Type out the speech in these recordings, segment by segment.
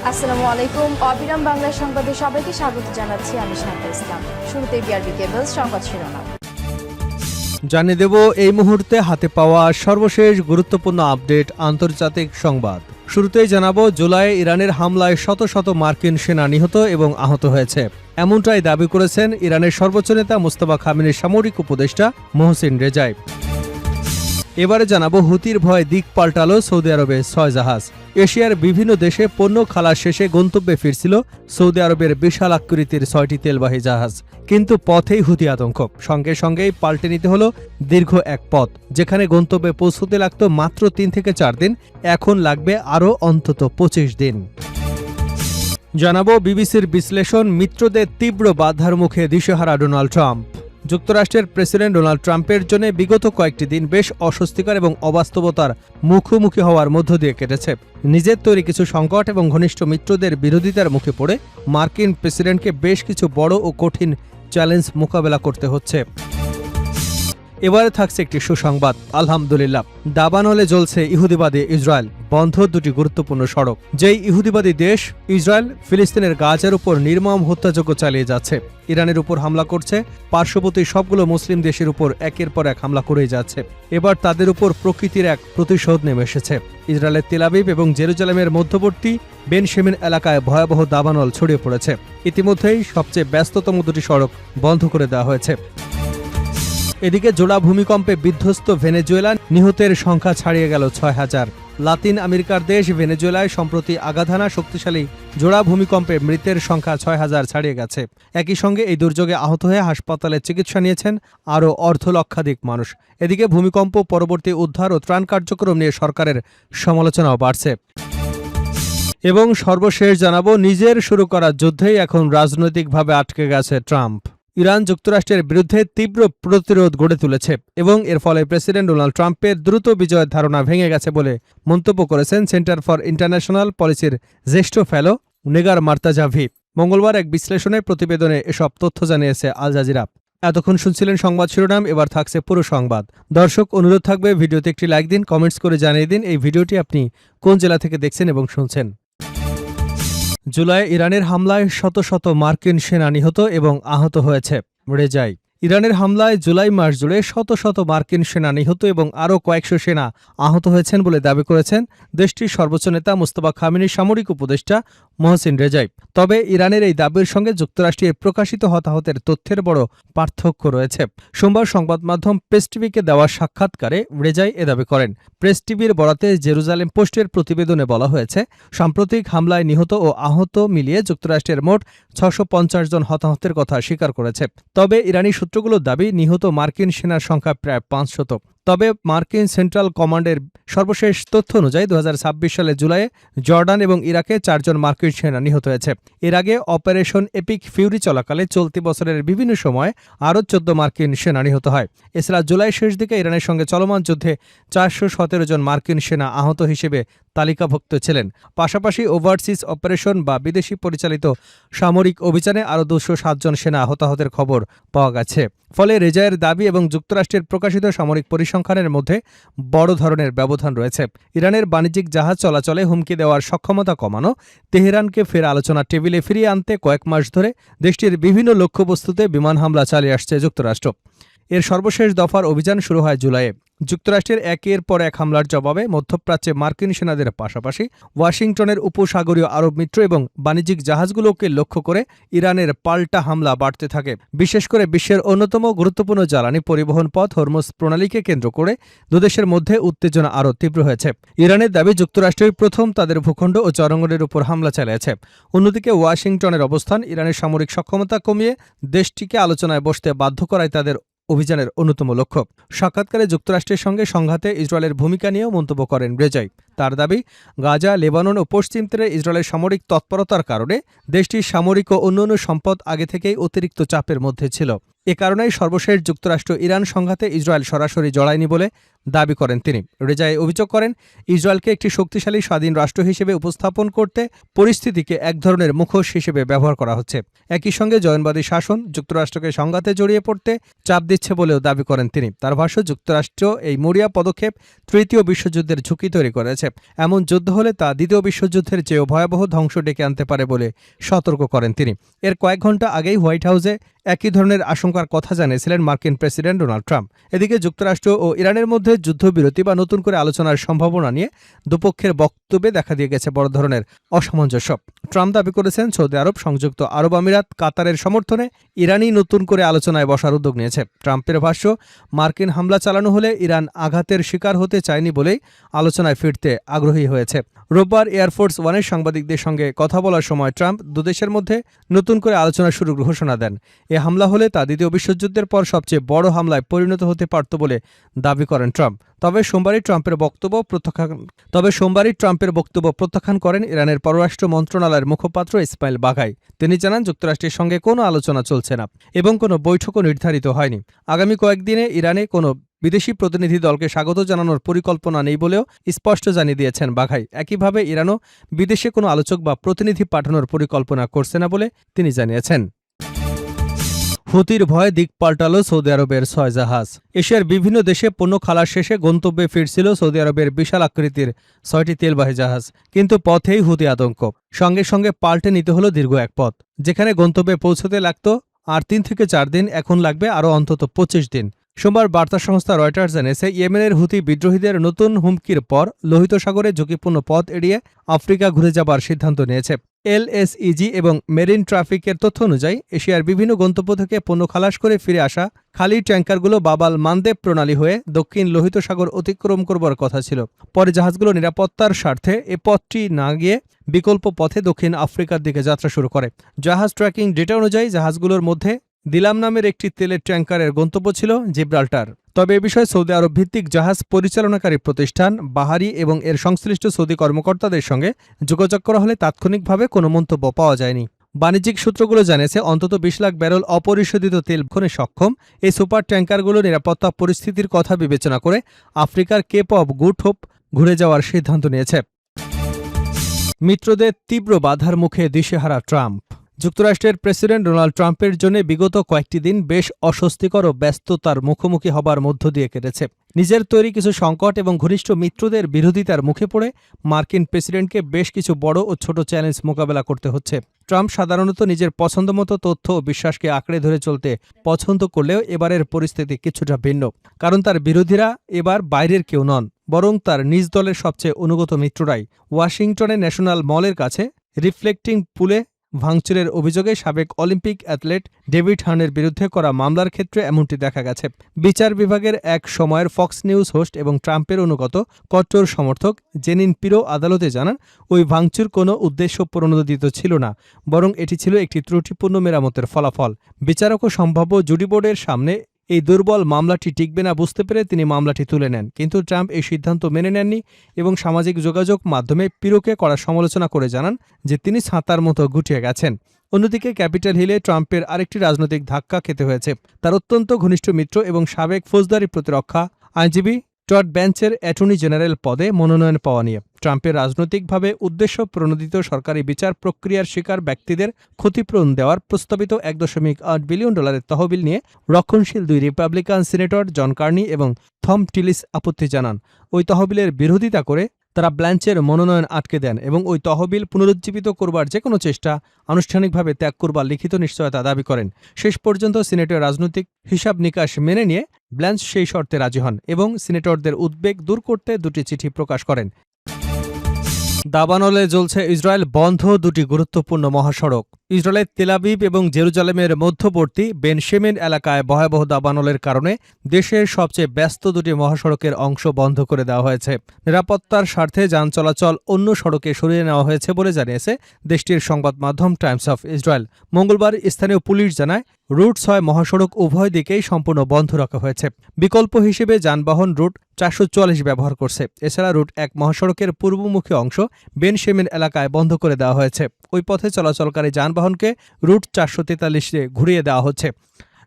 আসসালামু আলাইকুম। অবিরাম বাংলা সংবাদে সবাইকে স্বাগত জানাচ্ছি আমি শান্তা ইসলাম। শুরুতে বিআরবি কেবলস সংবাদ শিরোনাম জানিয়ে দেব এই মুহূর্তে হাতে পাওয়া সর্বশেষ গুরুত্বপূর্ণ আপডেট আন্তর্জাতিক সংবাদ। শুরুতেই জানাবো, জুলাইয়ে ইরানের হামলায় শত শত মার্কিন সেনা নিহত এবং আহত হয়েছে, এমনটাই দাবি করেছেন ইরানের সর্বোচ্চ নেতা মুস্তাফা খামেনির সামরিক উপদেষ্টা মোহসিন রেজাই। এবারে জানাবো, হুতির ভয়ে দিক পাল্টালো সৌদি আরবে 6 জাহাজ। এশিয়ার বিভিন্ন দেশে পণ্য খালাস শেষে গন্তব্যে ফিরছিল সৌদি আরবের বিশাল আকৃতির 6টি তেলবাহী জাহাজ, কিন্তু পথেই হুতি আতঙ্ক। সঙ্গে সঙ্গেই পাল্টে নিতে হলো দীর্ঘ এক পথ। যেখানে গন্তব্যে পৌঁছতে লাগতো মাত্র 3 থেকে 4 দিন, এখন লাগবে আরও অন্তত 25 দিন। জানাবো, বিবিসির বিশ্লেষণ, মিত্রদের তীব্র বাধার মুখে দিশেহারা ডোনাল্ড ট্রাম্প। যুক্তরাষ্ট্রের প্রেসিডেন্ট ডোনাল্ড ট্রাম্পের জন্য বিগত কয়েকটি দিন বেশ অস্বস্তিকর এবং অবাস্তবতার মুখোমুখি হওয়ার মধ্য দিয়ে কেটেছে। নিজের তৈরি কিছু সংকট এবং ঘনিষ্ঠ মিত্রদের বিরোধিতার মুখে পড়ে মার্কিন প্রেসিডেন্টকে বেশ কিছু বড় ও কঠিন চ্যালেঞ্জ মোকাবেলা করতে হচ্ছে। এবারে থাকছে একটি সুসংবাদ, আলহামদুলিল্লাহ। দাবানলে জ্বলছে ইহুদিবাদী ইসরায়েল, বন্ধ দুটি গুরুত্বপূর্ণ সড়ক। যেই ইহুদিবাদী দেশ ইসরায়েল ফিলিস্তিনের গাজার উপর নির্মম হত্যাযজ্ঞ চালিয়ে যাচ্ছে, ইরানের উপর হামলা করছে, পার্শ্ববর্তী সবগুলো মুসলিম দেশের উপর একের পর এক হামলা করেই যাচ্ছে। এবার তাদের উপর প্রকৃতির এক প্রতিশোধ নেমে এসেছে। ইসরায়েলের তেল আবিব এবং জেরুজালেমের মধ্যবর্তী বেন শেমিন এলাকায় ভয়াবহ দাবানল ছড়িয়ে পড়েছে। ইতিমধ্যেই সবচেয়ে ব্যস্ততম দুটি সড়ক বন্ধ করে দেওয়া হয়েছে। এদিকে জোড়া ভূমিকম্পে বিধ্বস্ত ভেনেজুয়েলা, নিহতের সংখ্যা ছাড়িয়ে গেল 6000। লাতিন আমেরিকার দেশ ভেনেজুয়েলায় সম্প্রতি আঘাত হানা শক্তিশালী জোড়া ভূমিকম্পে মৃতের সংখ্যা 6000 ছাড়িয়ে গেছে। একই সঙ্গে এই দুর্যোগে আহত হয়ে হাসপাতালে চিকিৎসা নিয়েছেন আরও অর্ধলক্ষাধিক মানুষ। এদিকে ভূমিকম্প পরবর্তী উদ্ধার ও ত্রাণ কার্যক্রম নিয়ে সরকারের সমালোচনাও বাড়ছে। এবং সর্বশেষ জানাবো, নিজের শুরু করা যুদ্ধেই এখন রাজনৈতিকভাবে আটকে গেছে ট্রাম্প। ইরান যুক্তরাষ্ট্রের বিরুদ্ধে তীব্র প্রতিরোধ গড়ে তুলেছে এবং এর ফলে প্রেসিডেন্ট ডোনাল্ড ট্রাম্পের দ্রুত বিজয়ের ধারণা ভেঙে গেছে বলে মন্তব্য করেছেন সেন্টার ফর ইন্টারন্যাশনাল পলিসির জ্যেষ্ঠ ফেলো নেগার মার্তাজাভি। মঙ্গলবার এক বিশ্লেষণে প্রতিবেদনে এসব তথ্য জানিয়েছে আল জাজিরা। এতক্ষণ শুনছিলেন সংবাদ শিরোনাম, এবার থাকছে পুরো সংবাদ। দর্শক, অনুরোধ থাকবে ভিডিওতে একটি লাইক দিন, কমেন্টস করে জানিয়ে দিন এই ভিডিওটি আপনি কোন জেলা থেকে দেখছেন এবং শুনছেন। জুলাই ইরানের হামলায় শত শত মার্কিন সেনা নিহত এবং আহত হয়েছে, রেজাই। ইরানের হামলায় জুলাই মাস জুড়ে শত শত মার্কিন সেনা নিহত এবং আরও কয়েকশো সেনা আহত হয়েছেন বলে দাবি করেছেন দেশটির সর্বোচ্চ নেতা মুস্তাফা খামেনির সামরিক উপদেষ্টা মোহসিন রেজাই। তবে ইরানের এই দাবির সঙ্গে যুক্তরাষ্ট্রের প্রকাশিত হতাহতের তথ্যের বড় পার্থক্য রয়েছে। সোমবার সংবাদ মাধ্যম প্রেস টিভিকে দেওয়া সাক্ষাৎকারে রেজাই এ দাবি করেন। প্রেস টিভির বরাতে জেরুজালেম পোস্টের প্রতিবেদনে বলা হয়েছে, সাম্প্রতিক হামলায় নিহত ও আহত মিলিয়ে যুক্তরাষ্ট্রের মোট 650 জন হতাহতের কথা স্বীকার করেছে। তবে ইরানি সূত্রগুলোর দাবি, নিহত মার্কিন সেনার সংখ্যা প্রায় 500। তবে মার্কিন সেন্ট্রাল কমান্ডের সর্বশেষ তথ্য অনুযায়ী 2026 সালে জুলাইয়ে জর্ডান এবং ইরাকে 4 জন মার্কিন সেনা নিহত হয়েছে। এর আগে অপারেশন এপিক ফিউরি চলাকালে চলতি বছরের বিভিন্ন সময়ে আরও 14 মার্কিন সেনা নিহত হয়। এছাড়া জুলাই শেষ দিকে ইরানের সঙ্গে চলমান যুদ্ধে 417 জন মার্কিন সেনা আহত হিসেবে তালিকাভুক্ত ছিলেন। পাশাপাশি ওভারসিজ অপারেশন বা বিদেশি পরিচালিত সামরিক অভিযানে আরও 207 জন সেনা হতাহতের খবর পাওয়া গেছে। ফলে রেজাইয়ের দাবি এবং যুক্তরাষ্ট্রের প্রকাশিত সামরিক পরিসংখ্যানের মধ্যে বড় ধরনের ব্যবধান রয়েছে। ইরানের বাণিজ্যিক জাহাজ চলাচলে হুমকি দেওয়ার সক্ষমতা কমানো, তেহরানকে ফের আলোচনা টেবিলে ফিরিয়ে আনতে কয়েক মাস ধরে দেশটির বিভিন্ন লক্ষ্যবস্তুতে বিমান হামলা চালিয়ে আসছে যুক্তরাষ্ট্র। এর সর্বশেষ দফার অভিযান শুরু হয় জুলাইয়ে। যুক্তরাষ্ট্রের একের পর এক হামলার জবাবে মধ্যপ্রাচ্যে মার্কিন সেনাদের পাশাপাশি ওয়াশিংটনের উপসাগরীয় আরব মিত্র এবং বাণিজ্যিক জাহাজগুলোকে লক্ষ্য করে ইরানের পাল্টা হামলা বাড়তে থাকে। বিশেষ করে বিশ্বের অন্যতম গুরুত্বপূর্ণ জ্বালানি পরিবহন পথ হরমুজ প্রণালীকে কেন্দ্র করে দুদেশের মধ্যে উত্তেজনা আরও তীব্র হয়েছে। ইরানের দাবি, যুক্তরাষ্ট্রই প্রথম তাদের ভূখণ্ড ও চরঙ্গনের উপর হামলা চালিয়েছে। অন্যদিকে ওয়াশিংটনের অবস্থান ইরানের সামরিক সক্ষমতা কমিয়ে দেশটিকে আলোচনায় বসতে বাধ্য করায় তাদের অভিযানের অন্যতম লক্ষ্য। সাক্ষাৎকারে যুক্তরাষ্ট্রের সঙ্গে সংঘাতে ইসরায়েলের ভূমিকা নিয়েও মন্তব্য করেন রেজাই। তার দাবি, গাজা, লেবানন ও পশ্চিম তীরে ইসরায়েলের সামরিক তৎপরতার কারণে দেশটির সামরিক ও অন্যান্য সম্পদ আগে থেকেই অতিরিক্ত চাপের মধ্যে ছিল। এ কারণেই সর্বশেষ যুক্তরাষ্ট্র ইরান সংঘাতে ইসরায়েল সরাসরি জড়ায়নি বলে দাবি করেন তিনি। রেজাই অভিযোগ করেন, ইসরায়েলকে একটি শক্তিশালী স্বাধীন রাষ্ট্র হিসেবে উপস্থাপন করতে পরিস্থিতিকে এক ধরনের মুখোশ হিসেবে ব্যবহার করা হচ্ছে। একই সঙ্গে জয়নবাদী শাসন যুক্তরাষ্ট্রকে সংঘাতে জড়িয়ে পড়তে চাপ দিচ্ছে বলেও দাবি করেন তিনি। তার ভাষ্য, যুক্তরাষ্ট্র এই মরিয়া পদক্ষেপ তৃতীয় বিশ্বযুদ্ধের ঝুঁকি তৈরি করেছে করেছে। এমন যুদ্ধ হলে তা দ্বিতীয় বিশ্বযুদ্ধের চেয়েও ভয়াবহ ধ্বংস ডেকে আনতে পারে বলে সতর্ক করেন তিনি। এর কয়েক ঘণ্টা আগেই হোয়াইট হাউসে একই ধরনের আশঙ্কার কথা জানিয়েছিলেন মার্কিন প্রেসিডেন্ট ডোনাল্ড ট্রাম্প। এদিকে যুক্তরাষ্ট্র ও ইরানের মধ্যে যুদ্ধবিরতি বা নতুন করে আলোচনার সম্ভাবনা নিয়ে দুপক্ষের বক্তব্যে দেখা দিয়ে গেছে বড় ধরনের অসামঞ্জস্য। ট্রাম্প দাবি করেছেন সৌদি আরব, সংযুক্ত আরব আমিরাত, কাতারের সমর্থনে ইরানই নতুন করে আলোচনায় বসার উদ্যোগ নিয়েছে। ট্রাম্পের ভাষ্য, মার্কিন হামলা চালানো হলে ইরান আঘাতের শিকার হতে চায়নি বলেই আলোচনায় ফিরতে আগ্রহী হয়েছে। রোববার এয়ারফোর্স ওয়ানের সাংবাদিকদের সঙ্গে কথা বলার সময় ট্রাম্প দুদেশের মধ্যে নতুন করে আলোচনা শুরুর ঘোষণা দেন। এ হামলা হলে তা দ্বিতীয় বিশ্বযুদ্ধের পর সবচেয়ে বড় হামলায় পরিণত হতে পারত বলে দাবি করেন ট্রাম্প। তবে সোমবারই ট্রাম্পের বক্তব্য প্রত্যাখ্যান করেন ইরানের পররাষ্ট্র মন্ত্রণালয়ের মুখপাত্র ইসমাইল বাঘাই। তিনি জানান, যুক্তরাষ্ট্রের সঙ্গে কোনো আলোচনা চলছে না এবং কোনো বৈঠকও নির্ধারিত হয়নি। আগামী কয়েকদিনে ইরানে কোনো বিদেশি প্রতিনিধি দলকে স্বাগত জানানোর পরিকল্পনা নেই বলেও স্পষ্ট জানিয়ে দিয়েছেন বাঘাই। একইভাবে ইরানও বিদেশে কোনো আলোচক বা প্রতিনিধি পাঠানোর পরিকল্পনা করছে না বলে তিনি জানিয়েছেন। হুতির ভয়ে দিক পাল্টাল সৌদি আরবের 6 জাহাজ। এশিয়ার বিভিন্ন দেশে পণ্য খালাস শেষে গন্তব্যে ফিরছিল সৌদি আরবের বিশাল আকৃতির 6টি তেলবাহী জাহাজ, কিন্তু পথেই হুতি আতঙ্ক। সঙ্গে সঙ্গে পাল্টে নিতে হলো দীর্ঘ এক পথ। যেখানে গন্তব্যে পৌঁছতে লাগত আর 3 থেকে 4 দিন, এখন লাগবে আরও অন্তত 25 দিন। সোমবার বার্তা সংস্থা রয়টার্স জানিয়েছে, ইয়েমেনের হুতি বিদ্রোহীদের নতুন হুমকির পর লোহিত সাগরে ঝুঁকিপূর্ণ পথ এড়িয়ে আফ্রিকা ঘুরে যাবার সিদ্ধান্ত নিয়েছে। এলএসইজি এবং মেরিন ট্রাফিকের তথ্য অনুযায়ী এশিয়ার বিভিন্ন গন্তব্য থেকে পণ্য খালাস করে ফিরে আসা খালি ট্যাঙ্কারগুলো বাবাল মানদেব প্রণালী হয়ে দক্ষিণ লোহিত সাগর অতিক্রম করবার কথা ছিল। পরে জাহাজগুলো নিরাপত্তার স্বার্থে এ পথটি না গিয়ে বিকল্প পথে দক্ষিণ আফ্রিকার দিকে যাত্রা শুরু করে। জাহাজ ট্র্যাকিং ডেটা অনুযায়ী জাহাজগুলোর মধ্যে দিলাম নামের একটি তেলের ট্যাঙ্কারের গন্তব্য ছিল জিব্রাল্টার। তবে এ বিষয়ে সৌদি আরব ভিত্তিক জাহাজ পরিচালনাকারী প্রতিষ্ঠান বাহারি এবং এর সংশ্লিষ্ট সৌদি কর্মকর্তাদের সঙ্গে যোগাযোগ করা হলে তাৎক্ষণিকভাবে কোনো মন্তব্য পাওয়া যায়নি। বাণিজ্যিক সূত্রগুলো জানিয়েছে, অন্তত 20 লাখ ব্যারেল অপরিশোধিত তেল খনে সক্ষম এই সুপার ট্যাঙ্কারগুলো নিরাপত্তা পরিস্থিতির কথা বিবেচনা করে আফ্রিকার কেপ অব গুড হোপ ঘুরে যাওয়ার সিদ্ধান্ত নিয়েছে। মিত্রদের তীব্র বাধার মুখে দিশেহারা ট্রাম্প। যুক্তরাষ্ট্রের প্রেসিডেন্ট ডোনাল্ড ট্রাম্পের জন্য বিগত কয়েকটি দিন বেশ অস্বস্তিকর ও ব্যস্ততার মুখোমুখি হবার মধ্য দিয়ে কেটেছে। নিজের তৈরি কিছু সংকট এবং ঘনিষ্ঠ মিত্রদের বিরোধিতার মুখে পড়ে মার্কিন প্রেসিডেন্টকে বেশ কিছু বড় ও ছোট চ্যালেঞ্জ মোকাবেলা করতে হচ্ছে। ট্রাম্প সাধারণত নিজের পছন্দমতো তথ্য ও বিশ্বাসকে আঁকড়ে ধরে চলতে পছন্দ করলেও এবারের পরিস্থিতি কিছুটা ভিন্ন। কারণ তার বিরোধীরা এবার বাইরের কেউ নন, বরং তার নিজ দলের সবচেয়ে অনুগত মিত্ররাই। ওয়াশিংটনের ন্যাশনাল মলের কাছে রিফ্লেক্টিং পুলে ভাঙচুরের অভিযোগে সাবেক অলিম্পিক অ্যাথলেট ডেভিড হার্নের বিরুদ্ধে করা মামলার ক্ষেত্রে এমনটি দেখা গেছে। বিচার বিভাগের এক সময়ের ফক্স নিউজ হোস্ট এবং ট্রাম্পের অনুগত কট্টর সমর্থক জেনিন পিরো আদালতে জানান, ওই ভাঙচুর কোনো উদ্দেশ্য প্রণোদিত ছিল না, বরং এটি ছিল একটি ত্রুটিপূর্ণ মেরামতের ফলাফল। বিচারক ও সম্ভাব্য জুরি বোর্ডের সামনে এই দুর্বল মামলাটি টিকবে না বুঝতে পেরে তিনি মামলাটি তুলে নেন, কিন্তু ট্রাম্প এই সিদ্ধান্ত মেনে নেননি এবং সামাজিক যোগাযোগ মাধ্যমে পিরোকে কড়া সমালোচনা করে জানান যে তিনি ছাতার মতো গুটিয়ে গেছেন। অন্যদিকে ক্যাপিটাল হিলে ট্রাম্পের আরেকটি রাজনৈতিক ধাক্কা খেতে হয়েছে তার অত্যন্ত ঘনিষ্ঠ মিত্র এবং সাবেক ফৌজদারি প্রতিরক্ষা আইনজীবী টড ব্যাঞ্চের অ্যাটর্নি জেনারেল পদে মনোনয়ন পাওয়া নিয়ে। ট্রাম্পের রাজনৈতিকভাবে উদ্দেশ্য প্রণোদিত সরকারি বিচার প্রক্রিয়ার শিকার ব্যক্তিদের ক্ষতিপূরণ দেওয়ার প্রস্তাবিত $1.8 বিলিয়ন তহবিল নিয়ে রক্ষণশীল 2 রিপাবলিকান সিনেটর জন কার্নি এবং থম টিলিস আপত্তি জানান। ওই তহবিলের বিরোধিতা করে তারা ব্ল্যাঞ্চের মনোনয়ন আটকে দেন এবং ওই তহবিল পুনরুজ্জীবিত করবার যে কোনো চেষ্টা আনুষ্ঠানিকভাবে ত্যাগ করবার লিখিত নিশ্চয়তা দাবি করেন। শেষ পর্যন্ত সিনেটের রাজনৈতিক হিসাব নিকাশ মেনে নিয়ে ব্ল্যাঞ্চ সেই শর্তে রাজি হন এবং সিনেটরদের উদ্বেগ দূর করতে 2টি চিঠি প্রকাশ করেন। দাবানলে জ্বলছে ইসরায়েল বন্ধ 2টি গুরুত্বপূর্ণ মহাসড়ক। ইসরায়েলের তেল আবিব এবং জেরুজালেমের মধ্যবর্তী বেন শেমেন এলাকায় ভয়াবহ দাবানলের কারণে দেশের সবচেয়ে ব্যস্ত 2টি মহাসড়কের অংশ বন্ধ করে দেওয়া হয়েছে। নিরাপত্তার স্বার্থে যান চলাচল অন্য সড়কে সরিয়ে নেওয়া হয়েছে বলে জানিয়েছে দেশটির সংবাদ মাধ্যম টাইমস অফ ইসরায়েল। মঙ্গলবার স্থানীয় পুলিশ জানায়, রুট 6 মহাসড়ক উভয় দিকেই সম্পূর্ণ বন্ধ রাখা হয়েছে। বিকল্প হিসেবে যানবাহন রুট 444 ব্যবহার করছে। এছাড়া রুট 1 মহাসড়কের পূর্বমুখী অংশ বেন শেমেন এলাকায় বন্ধ করে দেওয়া হয়েছে। ওই পথে চলাচলকারী যানবাহনকে রুট 443-এ ঘুরিয়ে দেওয়া হচ্ছে।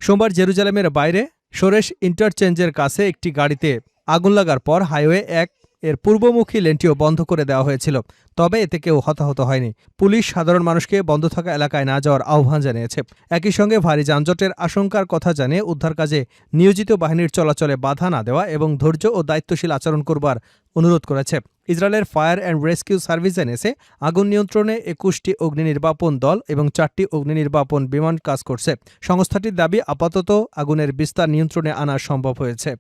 সোমবার জেরুজালেমের বাইরে সোরেশ ইন্টারচেঞ্জের কাছে একটি গাড়িতে আগুন লাগার পর হাইওয়ে 1 এর পূর্বমুখী লেনটিও বন্ধ করে দেওয়া হয়েছিল। তবে এতে কেউ হতাহত হয়নি। পুলিশ সাধারণ মানুষকে বন্ধ থাকা এলাকায় না যাওয়ার আহ্বান জানিয়েছে। একই সঙ্গে ভারী যানজটের আশঙ্কার কথা জানিয়ে উদ্ধার কাজে নিয়োজিত বাহিনীর চলাচলে বাধা না দেওয়া এবং ধৈর্য ও দায়িত্বশীল আচরণ করবার অনুরোধ করেছে। ইসরায়েলের ফায়ার অ্যান্ড রেস্কিউ সার্ভিস জানিয়েছে, আগুন নিয়ন্ত্রণে ২১টি অগ্নি নির্বাপন দল এবং ৪টি অগ্নি নির্বাপন বিমান কাজ করছে। সংস্থাটির দাবি, আপাতত আগুনের বিস্তার নিয়ন্ত্রণে আনা সম্ভব হয়েছে।